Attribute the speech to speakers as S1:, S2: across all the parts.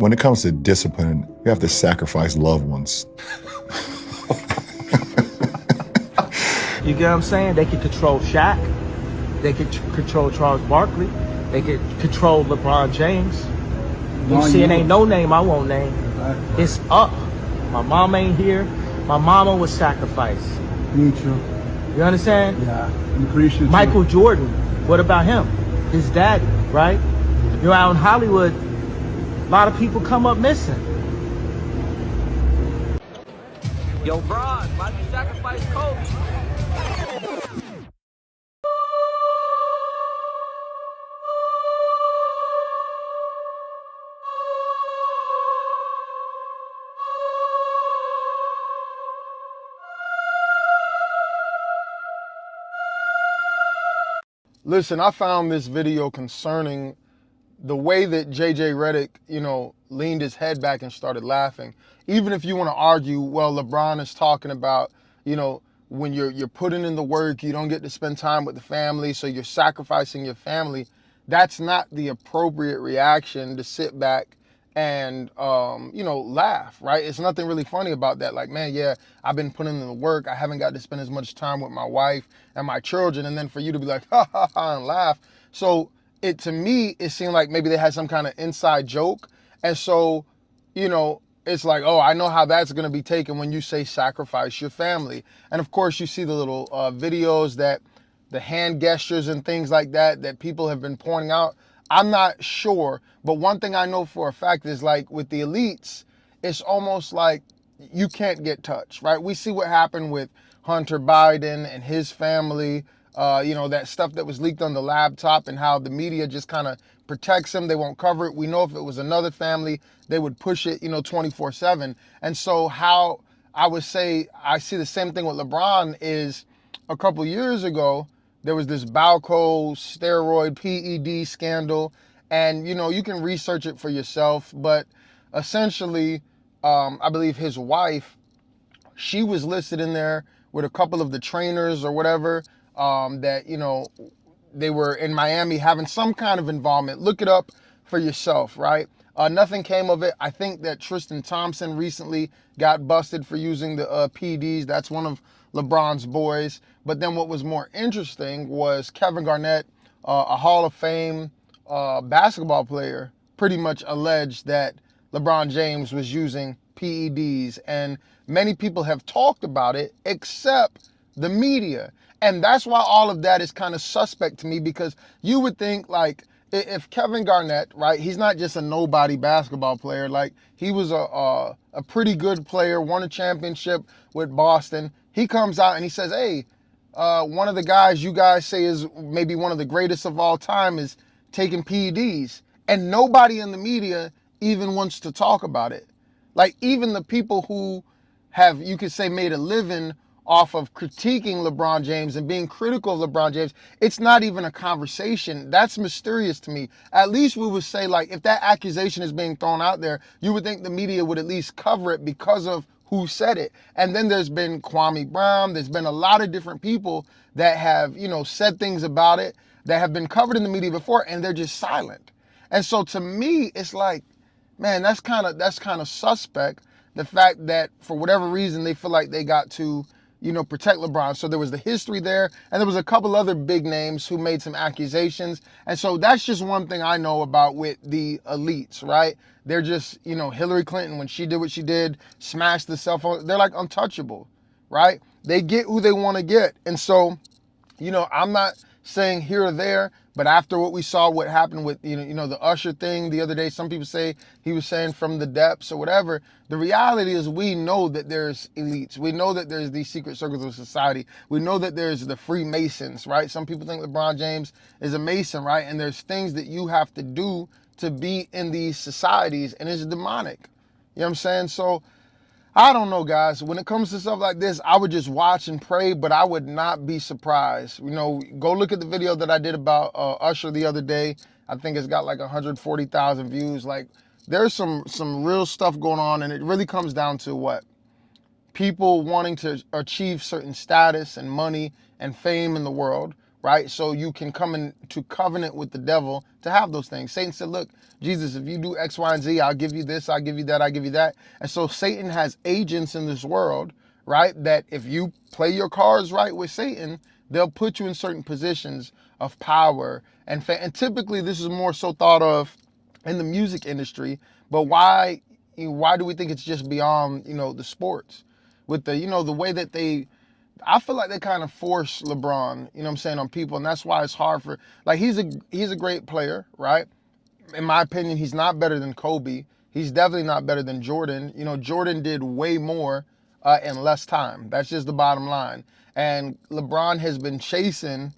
S1: When it comes to discipline, you have to sacrifice loved ones.
S2: You get what I'm saying? They can control Shaq. They could control Charles Barkley. They could control LeBron James. You see, it ain't no name I won't name. Exactly. It's up. My mom ain't here. My mama was sacrificed.
S3: Me too.
S2: You understand?
S3: Yeah, I'm appreciative.
S2: Michael Jordan, what about him? His daddy, right? You're out in Hollywood, a lot of people come up missing.
S4: Yo, Bron, why'd you sacrifice Kobe?
S5: Listen, I found this video concerning the way that JJ Reddick, leaned his head back and started laughing. Even if you want to argue, well, LeBron is talking about, when you're putting in the work, you don't get to spend time with the family, so you're sacrificing your family. That's not the appropriate reaction to sit back and laugh, right? It's nothing really funny about that. Like, man, yeah, I've been putting in the work. I haven't got to spend as much time with my wife and my children, and then for you to be like, ha ha ha, and laugh. So to me, it seemed like maybe they had some kind of inside joke. And so, it's like, oh, I know how that's going to be taken when you say sacrifice your family. And of course, you see the little videos that the hand gestures and things like that people have been pointing out. I'm not sure, but one thing I know for a fact is, like, with the elites, it's almost like you can't get touched, right? We see what happened with Hunter Biden and his family, that stuff that was leaked on the laptop and how the media just kind of protects him. They won't cover it. We know if it was another family, they would push it, 24/7. And so how I would say I see the same thing with LeBron is a couple years ago, there was this Balco steroid PED scandal, and you can research it for yourself, but essentially, I believe his wife, she was listed in there with a couple of the trainers or whatever, that, they were in Miami having some kind of involvement. Look it up for yourself, right? Nothing came of it. I think that Tristan Thompson recently got busted for using the PEDs. That's one of LeBron's boys. But then what was more interesting was Kevin Garnett, a Hall of Fame basketball player, pretty much alleged that LeBron James was using PEDs. And many people have talked about it except the media. And that's why all of that is kind of suspect to me, because you would think, like, if Kevin Garnett, right, he's not just a nobody basketball player. Like, he was a pretty good player, won a championship with Boston. He comes out and he says, hey, one of the guys you guys say is maybe one of the greatest of all time is taking PEDs. And nobody in the media even wants to talk about it. Like, even the people who have, you could say, made a living off of critiquing LeBron James and being critical of LeBron James, it's not even a conversation. That's mysterious to me. At least we would say, like, if that accusation is being thrown out there, you would think the media would at least cover it because of who said it. And then there's been Kwame Brown. There's been a lot of different people that have, said things about it that have been covered in the media before, and they're just silent. And so to me, it's like, man, that's kind of suspect. The fact that for whatever reason they feel like they got to, protect LeBron. So there was the history there, and there was a couple other big names who made some accusations. And so that's just one thing I know about with the elites, right? They're just, Hillary Clinton, when she did what she did, smashed the cell phone, they're like untouchable, right? They get who they want to get. And so, I'm not saying here or there, but after what we saw, what happened with, the Usher thing the other day, some people say he was saying from the depths or whatever. The reality is we know that there's elites. We know that there's these secret circles of society. We know that there's the Freemasons, right? Some people think LeBron James is a Mason, right? And there's things that you have to do to be in these societies, and it's demonic. You know what I'm saying? So I don't know, guys. When it comes to stuff like this, I would just watch and pray, but I would not be surprised. Go look at the video that I did about Usher the other day. I think it's got like 140,000 views. Like, there's some real stuff going on, and it really comes down to what? People wanting to achieve certain status and money and fame in the world, right? So you can come into covenant with the devil to have those things. Satan said, look, Jesus, if you do X, Y, and Z, I'll give you this, I'll give you that, I'll give you that. And so Satan has agents in this world, right? That if you play your cards right with Satan, they'll put you in certain positions of power. And typically this is more so thought of in the music industry, but why do we think it's just beyond, the sports? With the, the way that I feel like they kind of force LeBron, you know what I'm saying, on people, and that's why it's hard for, like, he's a great player, right? In my opinion, he's not better than Kobe. He's definitely not better than Jordan. Jordan did way more in less time. That's just the bottom line. And LeBron has been chasing,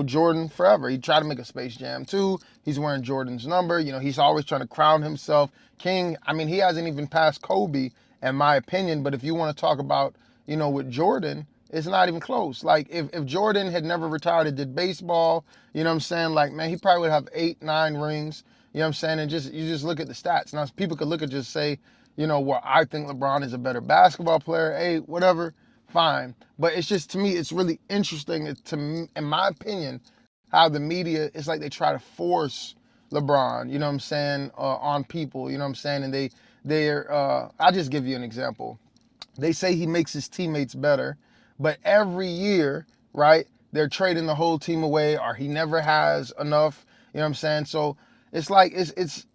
S5: Jordan forever. He tried to make a Space Jam 2. He's wearing Jordan's number. He's always trying to crown himself king. I mean, he hasn't even passed Kobe, in my opinion. But if you want to talk about, with Jordan, it's not even close. Like, if Jordan had never retired and did baseball, you know what I'm saying? Like, man, he probably would have 8, 9 rings. You know what I'm saying? And you just look at the stats. Now, people could look at just say, well, I think LeBron is a better basketball player. Hey, whatever, fine. But it's just, to me, it's really interesting, in my opinion, how the media, it's like they try to force LeBron, you know what I'm saying, on people, you know what I'm saying? And I'll just give you an example. They say he makes his teammates better, but every year, right, they're trading the whole team away, or he never has enough, you know what I'm saying? So it's like it's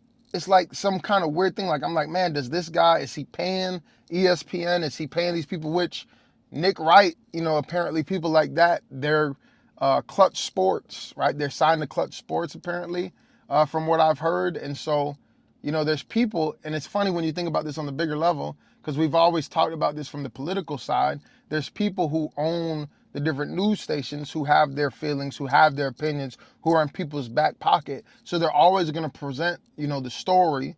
S5: like some kind of weird thing. Like, I'm like, man, does this guy, is he paying ESPN? Is he paying these people? Which Nick Wright, apparently people like that, they're Clutch Sports, right? They're signed to Clutch Sports apparently, from what I've heard. And so, there's people, and it's funny when you think about this on the bigger level, because we've always talked about this from the political side. There's people who own the different news stations who have their feelings, who have their opinions, who are in people's back pocket. So they're always going to present, the story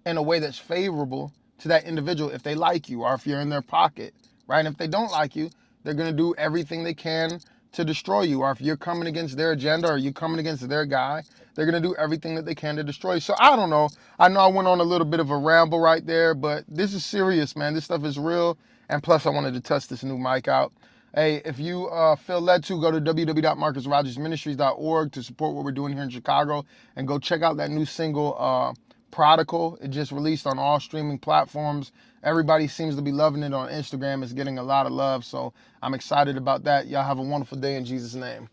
S5: in a way that's favorable to that individual if they like you or if you're in their pocket, right? And if they don't like you, they're going to do everything they can to destroy you. Or if you're coming against their agenda or you're coming against their guy, they're going to do everything that they can to destroy you. So I don't know. I know I went on a little bit of a ramble right there, but this is serious, man. This stuff is real. And plus, I wanted to test this new mic out. Hey, if you feel led to, go to www.marcusrogersministries.org to support what we're doing here in Chicago, and go check out that new single, Prodigal. It just released on all streaming platforms. Everybody seems to be loving it on Instagram. It's getting a lot of love, so I'm excited about that. Y'all have a wonderful day in Jesus' name.